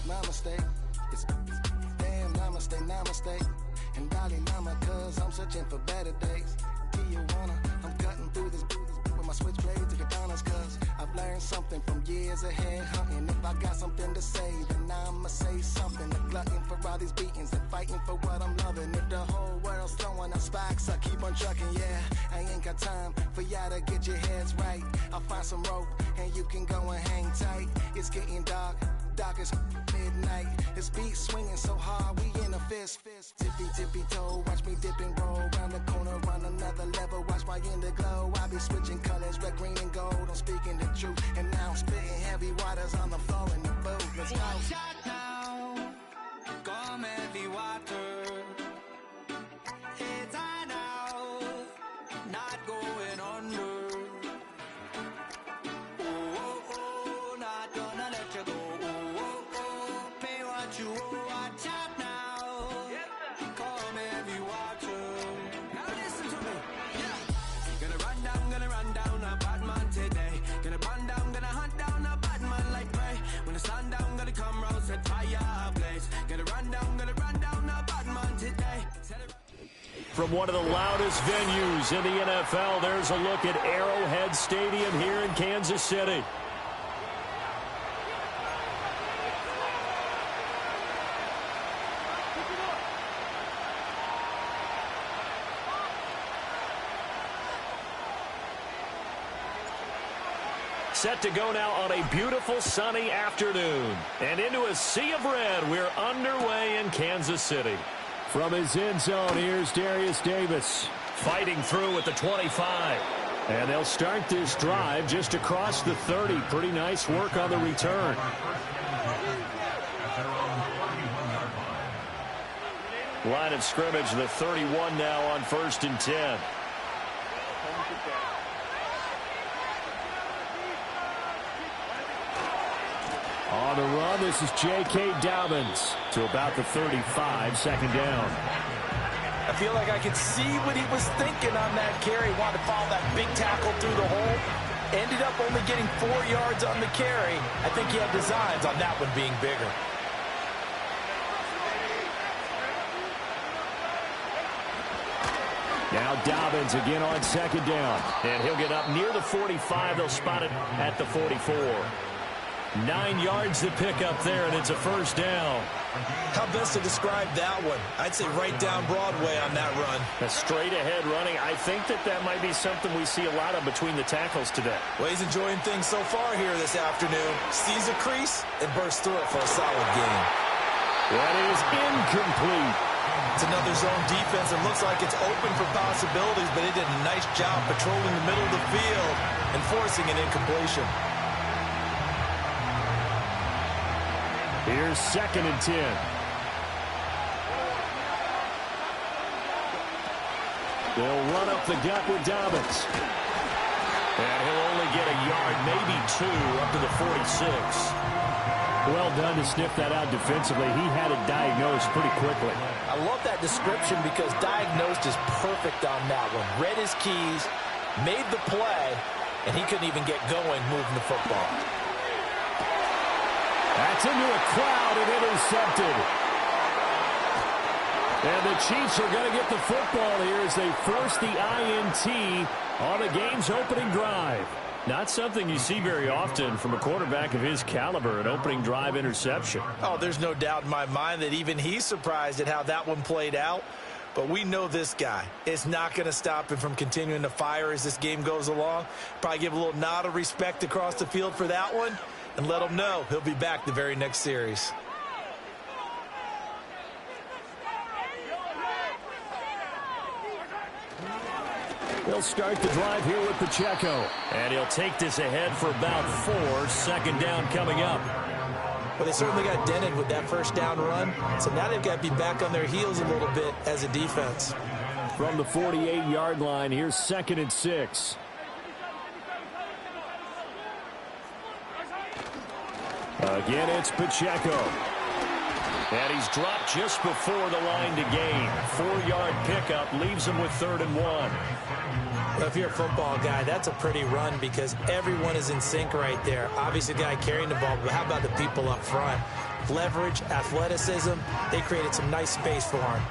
my mistake. It's damn namaste. And Dalai Lama, cause I'm searching for better days. Tijuana, I'm cutting through this with my switchblades to katanas, cause I've learned something from years ahead hunting. If I got something to say, then I'ma say something. A glutton for all these beatings and fighting for what I'm loving. If the whole world's throwing out sparks, I keep on trucking, yeah. I ain't got time for y'all to get your heads right. I'll find some rope and you can go and hang tight. It's getting dark as midnight. This beat swinging so hard, we in a fist. Tippy toe, watch me dip and roll. Round the corner, round another level, watch my glow. I be switching colors, red, green, and gold. I'm speaking the truth, and now I'm spitting heavy waters on the floor in the boat. Let's go. Shut down, come heavy water. It's high now, not going under. Oh, not gonna let you go. Pay what you owe, watch out now. Come heavy water. Now listen to me. Yeah. Gonna run down a bad man today. Gonna hunt down a bad man like prey. When the sun down, gonna come round, set fire ablaze. Gonna run down a bad man today. From one of the loudest venues in the NFL, there's a look at Arrowhead Stadium here in Kansas City. Set to go now on a beautiful sunny afternoon. And into a sea of red, we're underway in Kansas City. From his end zone, here's Darius Davis. Fighting through at the 25. And they'll start this drive just across the 30. Pretty nice work on the return. Line of scrimmage, the 31 now on 1st and 10. On the run, this is J.K. Dobbins to about the 35, second down. I feel like I could see what he was thinking on that carry. Wanted to follow that big tackle through the hole. Ended up only getting 4 yards on the carry. I think he had designs on that one being bigger. Now Dobbins again on second down. And he'll get up near the 45. They'll spot it at the 44. 9 yards to pick up there, and it's a first down. How best to describe that one? I'd say right down Broadway on that run. A straight-ahead running. I think that might be something we see a lot of between the tackles today. Well, he's enjoying things so far here this afternoon. Sees a crease and bursts through it for a solid gain. That is incomplete. It's another zone defense. It looks like it's open for possibilities, but it did a nice job patrolling the middle of the field and forcing an incompletion. Here's 2nd and 10. They'll run up the gut with Dobbins. And he'll only get a yard, maybe 2, up to the 46. Well done to sniff that out defensively. He had it diagnosed pretty quickly. I love that description because diagnosed is perfect on that one. Read his keys, made the play, and he couldn't even get going moving the football. That's into a crowd and intercepted. And the Chiefs are going to get the football here as they force the INT on the game's opening drive. Not something you see very often from a quarterback of his caliber, an opening drive interception. Oh, there's no doubt in my mind that even he's surprised at how that one played out. But we know this guy is not going to stop him from continuing to fire as this game goes along. Probably give a little nod of respect across the field for that one. And let him know he'll be back the very next series. They'll start the drive here with Pacheco. And he'll take this ahead for about 4. 2nd down coming up. Well, they certainly got dented with that first down run. So now they've got to be back on their heels a little bit as a defense. From the 48-yard line, here's 2nd and 6. Again, it's Pacheco. And he's dropped just before the line to gain. 4-yard pickup leaves him with 3rd and 1. Well, if you're a football guy, that's a pretty run because everyone is in sync right there. Obviously, the guy carrying the ball, but how about the people up front? leverage, athleticism. They created some nice space for him.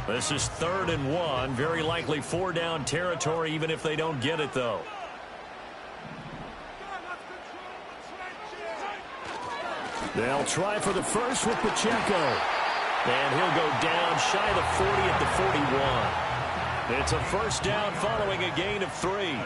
This is 3rd and 1. Very likely 4-down territory, even if they don't get it, though. They'll try for the first with Pacheco. And he'll go down shy of the 40 at the 41. It's a first down following a gain of 3.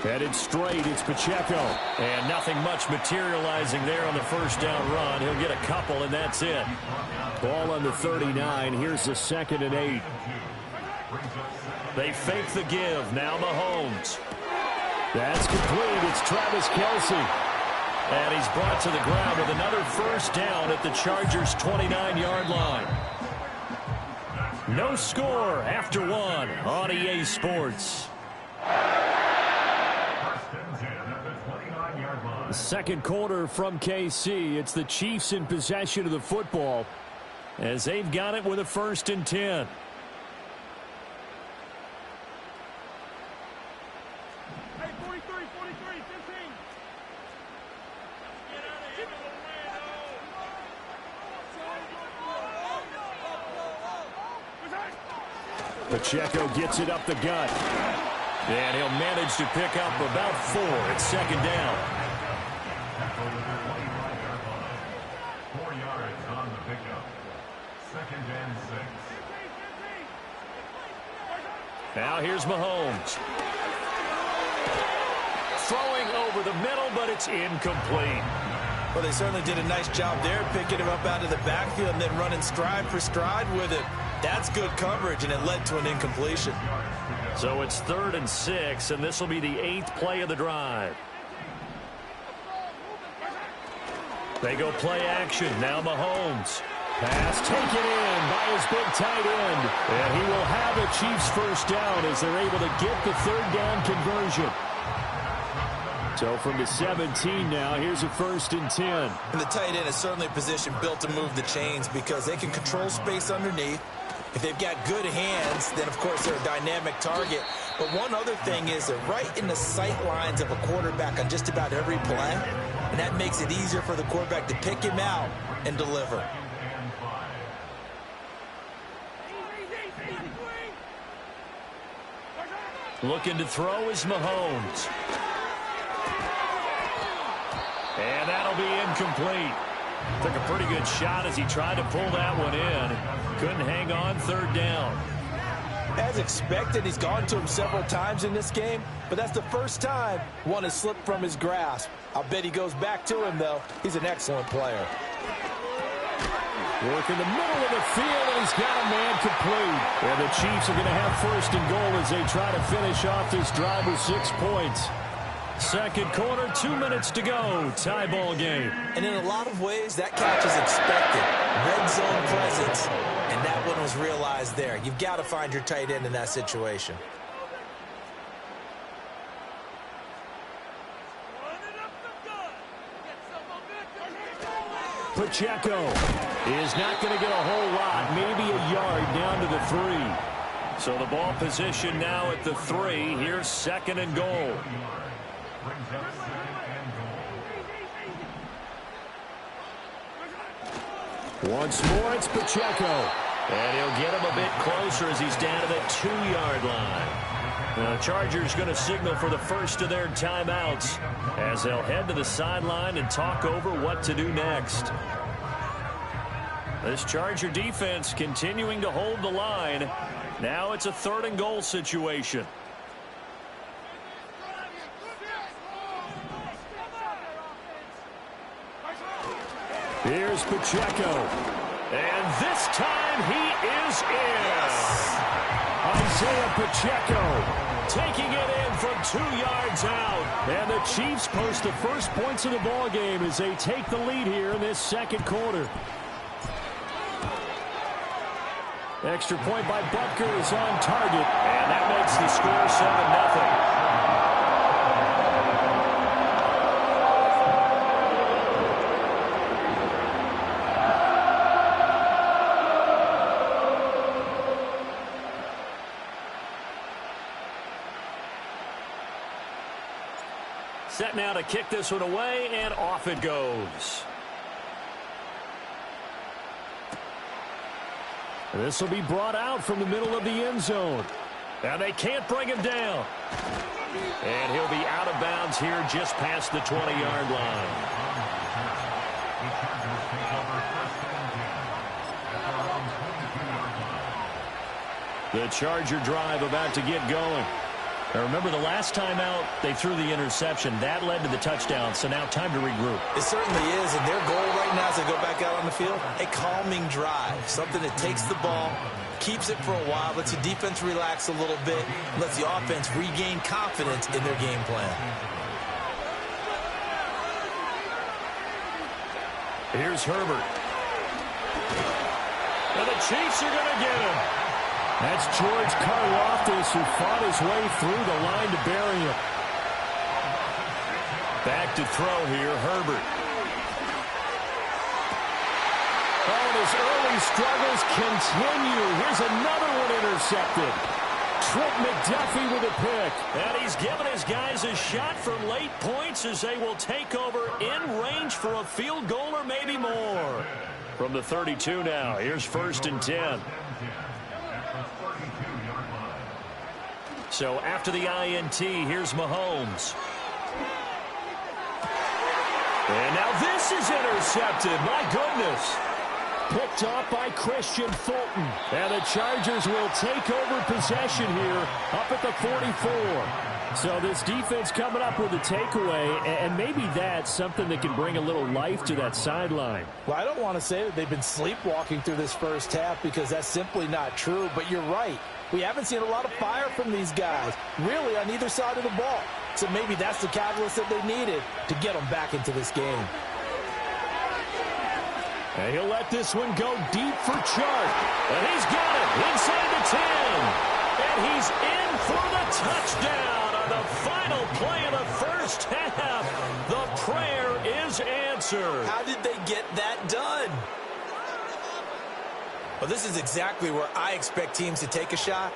Headed straight, it's Pacheco. And nothing much materializing there on the first down run. He'll get a couple, and that's it. Ball on the 39. Here's the 2nd and 8. They fake the give. Now Mahomes. That's complete. It's Travis Kelce. And he's brought to the ground with another first down at the Chargers' 29-yard line. No score after 1 on EA Sports. Second quarter from KC. It's the Chiefs in possession of the football as they've got it with a 1st and 10. Hey, 43, 15. Pacheco gets it up the gut. And he'll manage to pick up about 4 at 2nd down. 4 yards on the pickup. 2nd and 6. Now here's Mahomes. Throwing over the middle, but it's incomplete. Well, they certainly did a nice job there, picking him up out of the backfield and then running stride for stride with it. That's good coverage, and it led to an incompletion. So it's 3rd and 6, and this will be the 8th play of the drive. They go play action. Now Mahomes. Pass taken in by his big tight end. And he will have a Chiefs first down as they're able to get the 3rd down conversion. So from the 17 now, here's a 1st and 10. And the tight end is certainly a position built to move the chains because they can control space underneath. If they've got good hands, then, of course, they're a dynamic target. But one other thing is they're right in the sight lines of a quarterback on just about every play. And that makes it easier for the quarterback to pick him out and deliver. Looking to throw is Mahomes. And that'll be incomplete. Took a pretty good shot as he tried to pull that one in. Couldn't hang on 3rd down. As expected, he's gone to him several times in this game, but that's the first time one has slipped from his grasp. I'll bet he goes back to him, though. He's an excellent player. Work in the middle of the field, and he's got a man complete. And the Chiefs are going to have 1st and goal as they try to finish off this drive with 6 points. Second quarter, 2 minutes to go. Tie ball game. And in a lot of ways, that catch is expected. Red zone presence. And that one was realized there. You've got to find your tight end in that situation. Pacheco is not going to get a whole lot, maybe a yard down to the 3. So the ball position now at the 3. Here's 2nd and goal. Once more, it's Pacheco. And he'll get him a bit closer as he's down to the 2-yard line. The Chargers going to signal for the first of their timeouts as they'll head to the sideline and talk over what to do next. This Charger defense continuing to hold the line. Now it's a 3rd and goal situation. Here's Pacheco. And this time he is in. Isaiah Pacheco taking it in from 2 yards out. And the Chiefs post the first points of the ball game as they take the lead here in this second quarter. Extra point by Butker is on target. And that makes the score 7-0. Set now to kick this one away, and off it goes. This will be brought out from the middle of the end zone. And they can't bring him down. And he'll be out of bounds here just past the 20-yard line. The Charger drive about to get going. Now remember, the last time out, they threw the interception. That led to the touchdown, so now time to regroup. It certainly is, and their goal right now as they go back out on the field, a calming drive, something that takes the ball, keeps it for a while, lets the defense relax a little bit, lets the offense regain confidence in their game plan. Here's Herbert. And the Chiefs are going to get him. That's George Karlaftis, who fought his way through the line to bury him. Back to throw here, Herbert. Oh, and his early struggles continue. Here's another one intercepted. Trent McDuffie with a pick. And he's given his guys a shot for late points as they will take over in range for a field goal or maybe more. From the 32 now, here's 1st and 10. So after the INT, here's Mahomes. And now this is intercepted. My goodness. Picked off by Christian Fulton. And the Chargers will take over possession here up at the 44. So this defense coming up with a takeaway, and maybe that's something that can bring a little life to that sideline. Well, I don't want to say that they've been sleepwalking through this first half because that's simply not true, but you're right. We haven't seen a lot of fire from these guys, really, on either side of the ball. So maybe that's the catalyst that they needed to get them back into this game. And he'll let this one go deep for Chark. And he's got it inside the 10. And he's in for the touchdown on the final play of the first half. The prayer is answered. How did they get that done? Well, this is exactly where I expect teams to take a shot.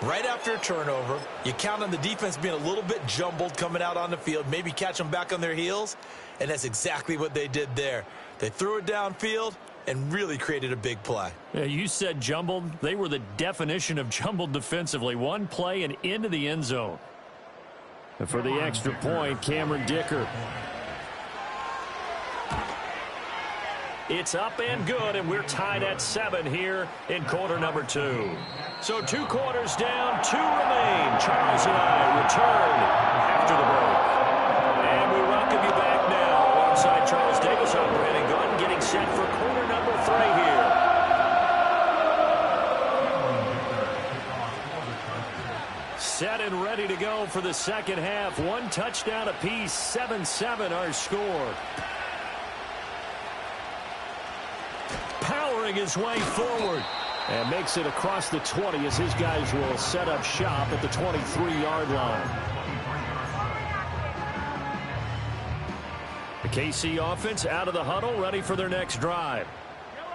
Right after a turnover, you count on the defense being a little bit jumbled coming out on the field, maybe catch them back on their heels, and that's exactly what they did there. They threw it downfield and really created a big play. Yeah, you said jumbled. They were the definition of jumbled defensively. One play and into the end zone. And for the extra point, Cameron Dicker. It's up and good, and we're tied at 7 here in quarter number 2. So 2 quarters down, 2 remain. Charles and I return after the break. And we welcome you back now alongside Charles Davis. I'm Brandon Gunn, getting set for quarter number 3 here. Set and ready to go for the second half. 1 touchdown apiece, 7-7 our score. Powering his way forward. And makes it across the 20 as his guys will set up shop at the 23-yard line. The KC offense out of the huddle, ready for their next drive.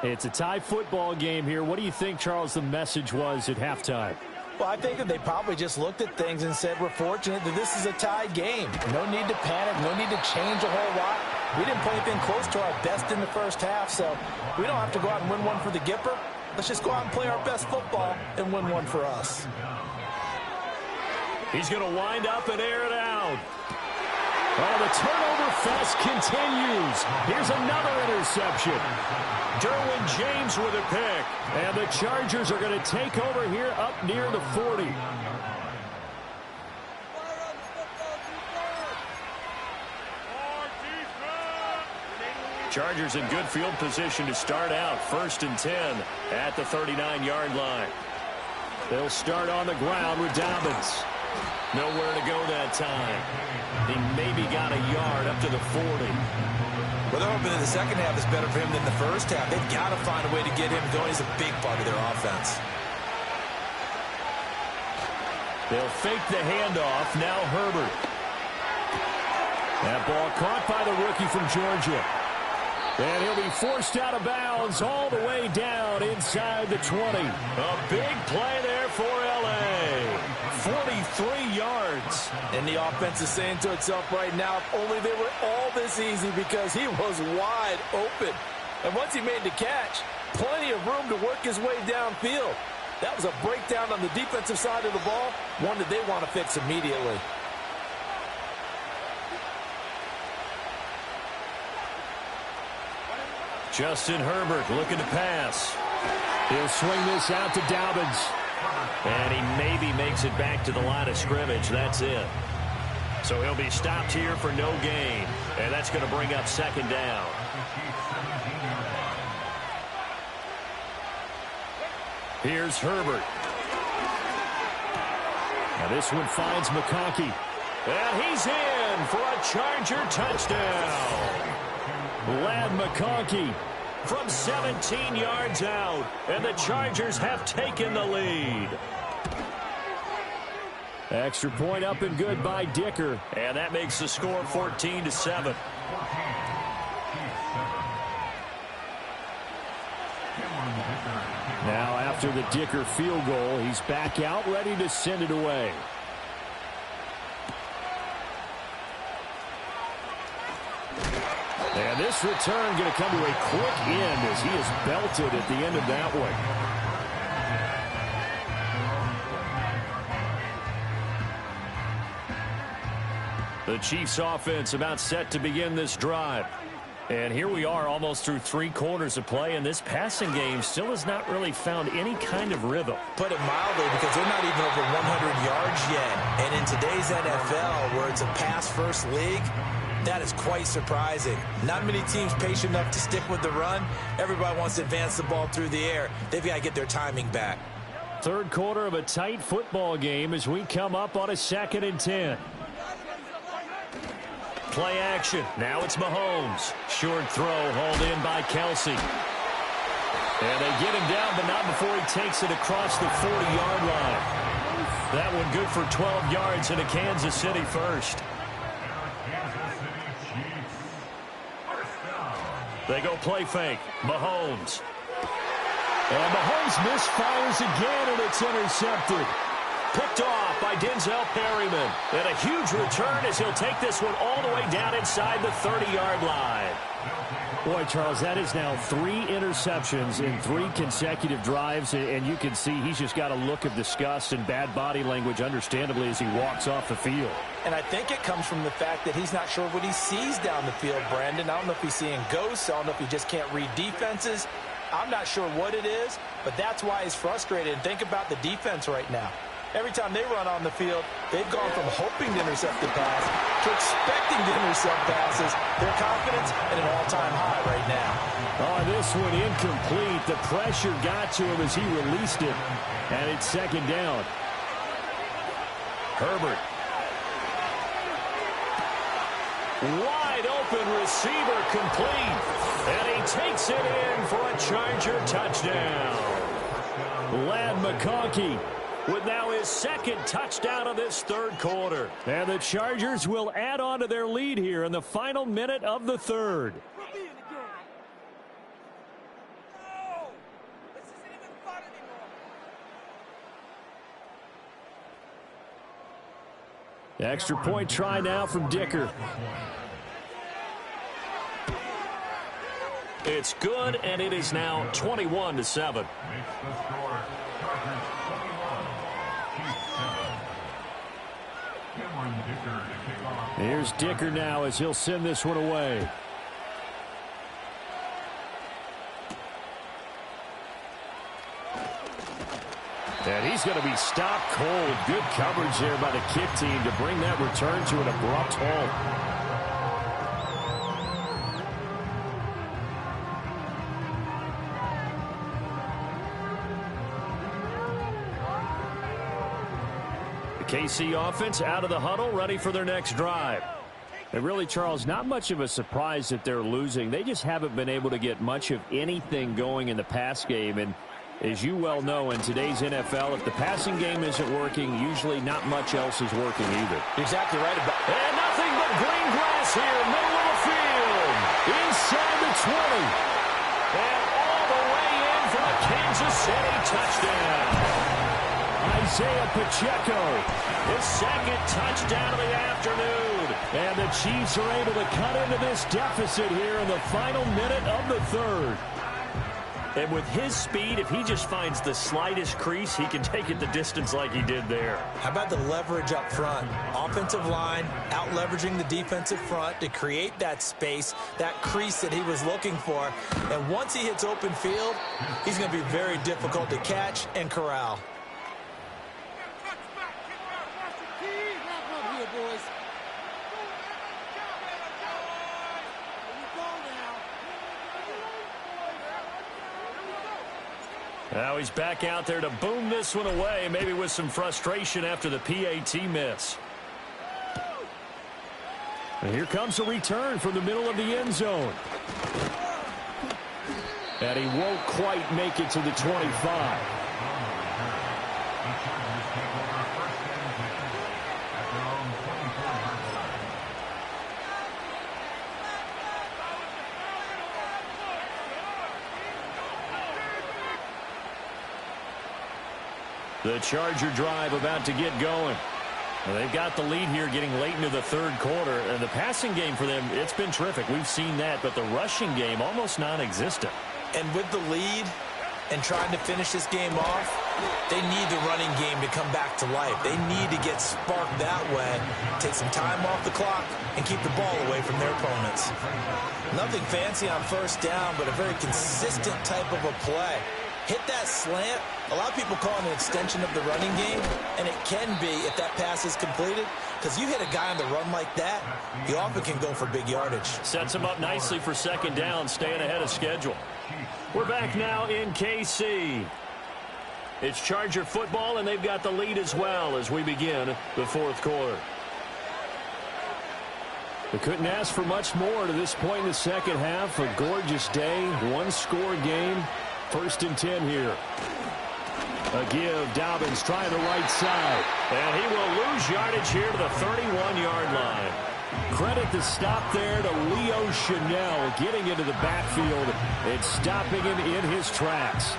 It's a tie football game here. What do you think, Charles, the message was at halftime? Well, I think that they probably just looked at things and said, we're fortunate that this is a tied game. No need to panic, no need to change a whole lot. We didn't play anything close to our best in the first half, so we don't have to go out and win one for the Gipper. Let's just go out and play our best football and win one for us. He's going to wind up and air it out. Oh, the turnover fest continues. Here's another interception. Derwin James with a pick. And the Chargers are going to take over here up near the 40. Chargers in good field position to start out. 1st and 10 at the 39-yard line. They'll start on the ground with Dobbins. Nowhere to go that time. He maybe got a yard up to the 40. Well, they're hoping that the second half is better for him than the first half. They've got to find a way to get him going. He's a big part of their offense. They'll fake the handoff. Now Herbert. That ball caught by the rookie from Georgia. And he'll be forced out of bounds all the way down inside the 20. A big play there for L.A. 43 yards. And the offense is saying to itself right now, if only they were all this easy, because he was wide open. And once he made the catch, plenty of room to work his way downfield. That was a breakdown on the defensive side of the ball, one that they want to fix immediately. Justin Herbert looking to pass. He'll swing this out to Dobbins. And he maybe makes it back to the line of scrimmage. That's it. So he'll be stopped here for no gain. And that's going to bring up second down. Here's Herbert. Now this one finds McConkey. And he's in for a Charger touchdown. Lad McConkey from 17 yards out. And the Chargers have taken the lead. Extra point up and good by Dicker. And that makes the score 14-7. Now after the Dicker field goal, he's back out ready to send it away. And this return going to come to a quick end as he is belted at the end of that one. The Chiefs offense about set to begin this drive. And here we are almost through 3 quarters of play, and this passing game still has not really found any kind of rhythm. Put it mildly, because they're not even over 100 yards yet. And in today's NFL, where it's a pass-first league, that is quite surprising. Not many teams patient enough to stick with the run. Everybody wants to advance the ball through the air. They've got to get their timing back. Third quarter of a tight football game as we come up on a 2nd and 10. Play action. Now it's Mahomes. Short throw hauled in by Kelsey. And they get him down, but not before he takes it across the 40-yard line. That one good for 12 yards and a Kansas City first. They go play fake. Mahomes. And Mahomes misfires again, and it's intercepted. Picked off by Denzel Perryman. And a huge return as he'll take this one all the way down inside the 30-yard line. Boy, Charles, that is now 3 interceptions in 3 consecutive drives, and you can see he's just got a look of disgust and bad body language, understandably, as he walks off the field. And I think it comes from the fact that he's not sure what he sees down the field, Brandon. I don't know if he's seeing ghosts. I don't know if he just can't read defenses. I'm not sure what it is, but that's why he's frustrated. And think about the defense right now. Every time they run on the field, they've gone from hoping to intercept the pass to expecting to intercept passes. Their confidence at an all-time high right now. Oh, this one incomplete. The pressure got to him as he released it. And it's 2nd down. Herbert. Wide open receiver complete. And he takes it in for a Charger touchdown. Lad McConkey with now his 2nd touchdown of this 3rd quarter. And the Chargers will add on to their lead here in the final minute of the 3rd. Extra point try now from Dicker. It's good, and it is now 21-7. Here's Dicker now as he'll send this one away. And he's going to be stopped cold. Good coverage there by the kick team to bring that return to an abrupt halt. KC offense out of the huddle, ready for their next drive. And really, Charles, not much of a surprise that they're losing. They just haven't been able to get much of anything going in the pass game. And as you well know, in today's NFL, if the passing game isn't working, usually not much else is working either. Exactly right about that. And nothing but green grass here, middle of the field, inside the 20. And all the way in for a Kansas City touchdown. Isaiah Pacheco, his second touchdown of the afternoon. And the Chiefs are able to cut into this deficit here in the final minute of the third. And with his speed, if he just finds the slightest crease, he can take it the distance like he did there. How about the leverage up front? Offensive line out-leveraging the defensive front to create that space, that crease that he was looking for. And once he hits open field, he's going to be very difficult to catch and corral. Now he's back out there to boom this one away, maybe with some frustration after the PAT miss. And here comes a return from the middle of the end zone. And he won't quite make it to the 25. The Charger drive about to get going. Well, they've got the lead here getting late into the third quarter. And the passing game for them, it's been terrific. We've seen that. But the rushing game, almost non-existent. And with the lead and trying to finish this game off, they need the running game to come back to life. They need to get sparked that way, take some time off the clock, and keep the ball away from their opponents. Nothing fancy on first down, but a very consistent type of a play. Hit that slant. A lot of people call it an extension of the running game, and it can be if that pass is completed, because you hit a guy on the run like that, he often can go for big yardage. Sets him up nicely for second down, staying ahead of schedule. We're back now in KC. It's Charger football, and they've got the lead as well as we begin the fourth quarter. They couldn't ask for much more to this point in the second half. A gorgeous day, one-score game. 1st and 10 here. A give. Dobbins trying the right side. And he will lose yardage here to the 31-yard line. Credit the stop there to Leo Chanel, getting into the backfield and stopping him in his tracks.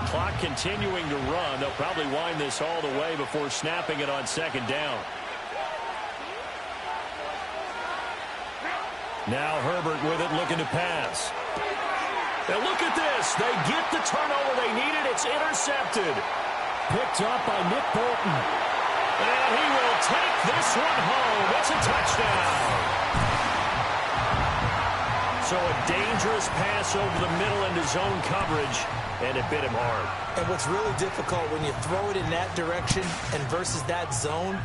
Clock continuing to run. They'll probably wind this all the way before snapping it on second down. Now Herbert with it, looking to pass. And look at this. They get the turnover they needed. It's intercepted. Picked up by Nick Bolton. And he will take this one home. It's a touchdown. So a dangerous pass over the middle into zone coverage, and it bit him hard. And what's really difficult when you throw it in that direction and versus that zone,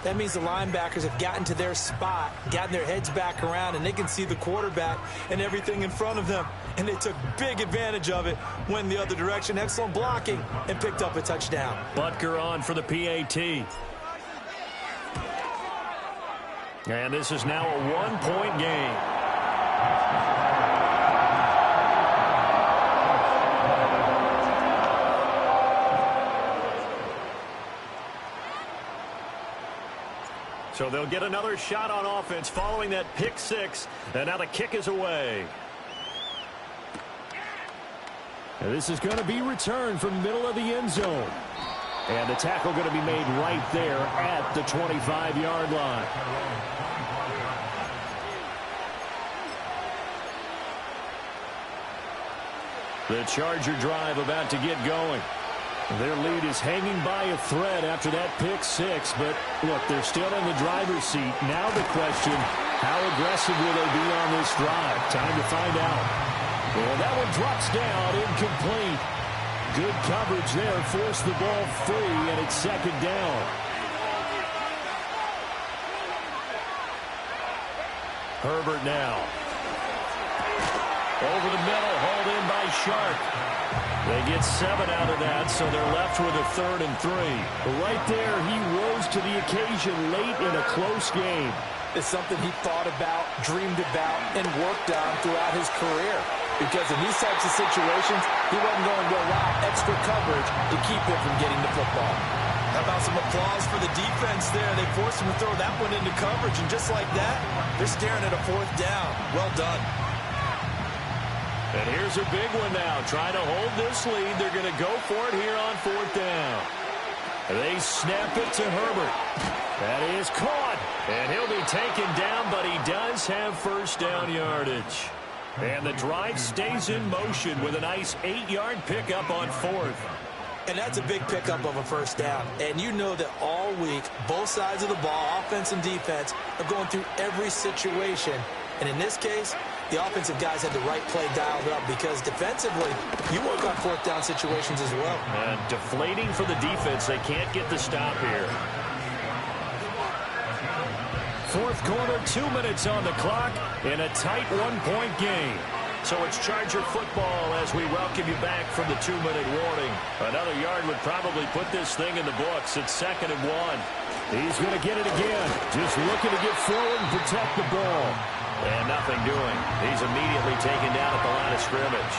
that means the linebackers have gotten to their spot, gotten their heads back around, and they can see the quarterback and everything in front of them. And they took big advantage of it, went the other direction, excellent blocking, and picked up a touchdown. Butker on for the PAT. And this is now a one-point game. So they'll get another shot on offense following that pick six. And now the kick is away. And this is going to be returned from the middle of the end zone. And the tackle going to be made right there at the 25-yard line. The Charger drive about to get going. Their lead is hanging by a thread after that pick six, but look, they're still in the driver's seat. Now the question, how aggressive will they be on this drive? Time to find out. And that one drops down, incomplete. Good coverage there, forced the ball free, and it's second down. Herbert now. Over the middle, hauled in by Sharp. They get 7 out of that, so they're left with a 3rd and 3. Right there, he rose to the occasion late in a close game. It's something he thought about, dreamed about, and worked on throughout his career. Because in these types of situations, he wasn't going to allow extra coverage to keep him from getting the football. How about some applause for the defense there? They forced him to throw that one into coverage, and just like that, they're staring at a 4th down. Well done. And here's a big one now. Trying to hold this lead. They're going to go for it here on 4th down. They snap it to Herbert. That is caught. And he'll be taken down, but he does have first down yardage. And the drive stays in motion with a nice 8-yard pickup on 4th. And that's a big pickup of a first down. And you know that all week, both sides of the ball, offense and defense, are going through every situation. And in this case, the offensive guys had the right play dialed up because defensively, you work on 4th down situations as well. And deflating for the defense. They can't get the stop here. 4th quarter, 2 minutes on the clock in a tight 1-point game. So it's Charger football as we welcome you back from the 2-minute warning. Another yard would probably put this thing in the books. It's 2nd and 1. He's going to get it again. Just looking to get forward and protect the ball. And nothing doing. He's immediately taken down at the line of scrimmage.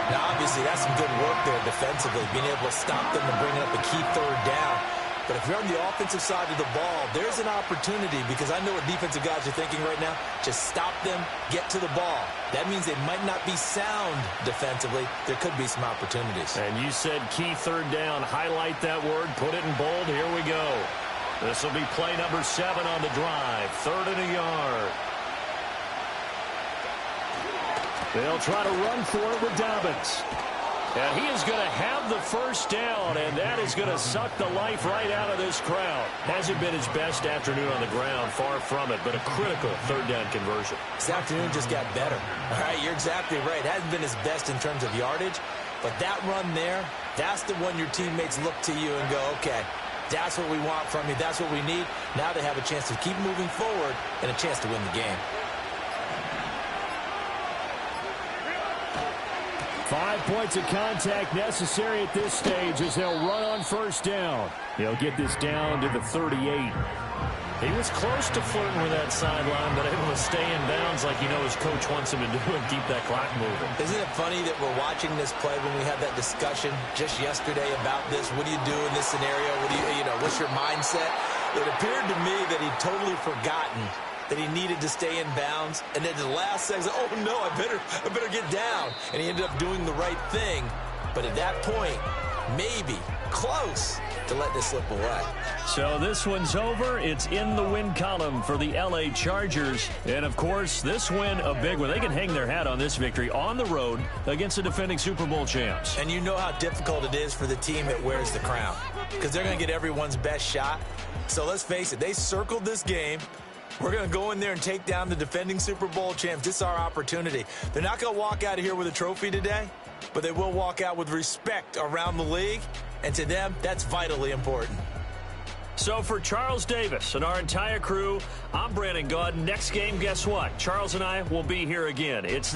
Now, obviously, that's some good work there defensively, being able to stop them and bring up a key 3rd down. But if you're on the offensive side of the ball, there's an opportunity because I know what defensive guys are thinking right now. Just stop them, get to the ball. That means they might not be sound defensively. There could be some opportunities. And you said key 3rd down. Highlight that word. Put it in bold. Here we go. This will be play number 7 on the drive. 3rd and a yard. They'll try to run for it with Dobbins. And he is going to have the first down, and that is going to suck the life right out of this crowd. Hasn't been his best afternoon on the ground, far from it, but a critical 3rd down conversion. This afternoon just got better. All right, you're exactly right. Hasn't been his best in terms of yardage, but that run there, that's the one your teammates look to you and go, okay, that's what we want from you. That's what we need. Now they have a chance to keep moving forward and a chance to win the game. 5 points of contact necessary at this stage as they'll run on first down. They'll get this down to the 38. He was close to flirting with that sideline, but able to stay in bounds like his coach wants him to do and keep that clock moving. Isn't it funny that we're watching this play when we had that discussion just yesterday about this? What do you do in this scenario? What do what's your mindset? It appeared to me that he'd totally forgotten that he needed to stay in bounds, and then the last second, oh no, I better get down. And he ended up doing the right thing, but at that point, maybe close to let this slip away. So this one's over. It's in the win column for the LA Chargers. And, of course, this win, a big one. They can hang their hat on this victory on the road against the defending Super Bowl champs. And you know how difficult it is for the team that wears the crown because they're going to get everyone's best shot. So let's face it, they circled this game. We're going to go in there and take down the defending Super Bowl champs. This is our opportunity. They're not going to walk out of here with a trophy today, but they will walk out with respect around the league. And to them, that's vitally important. So for Charles Davis and our entire crew, I'm Brandon Gaudin. Next game, guess what? Charles and I will be here again. It's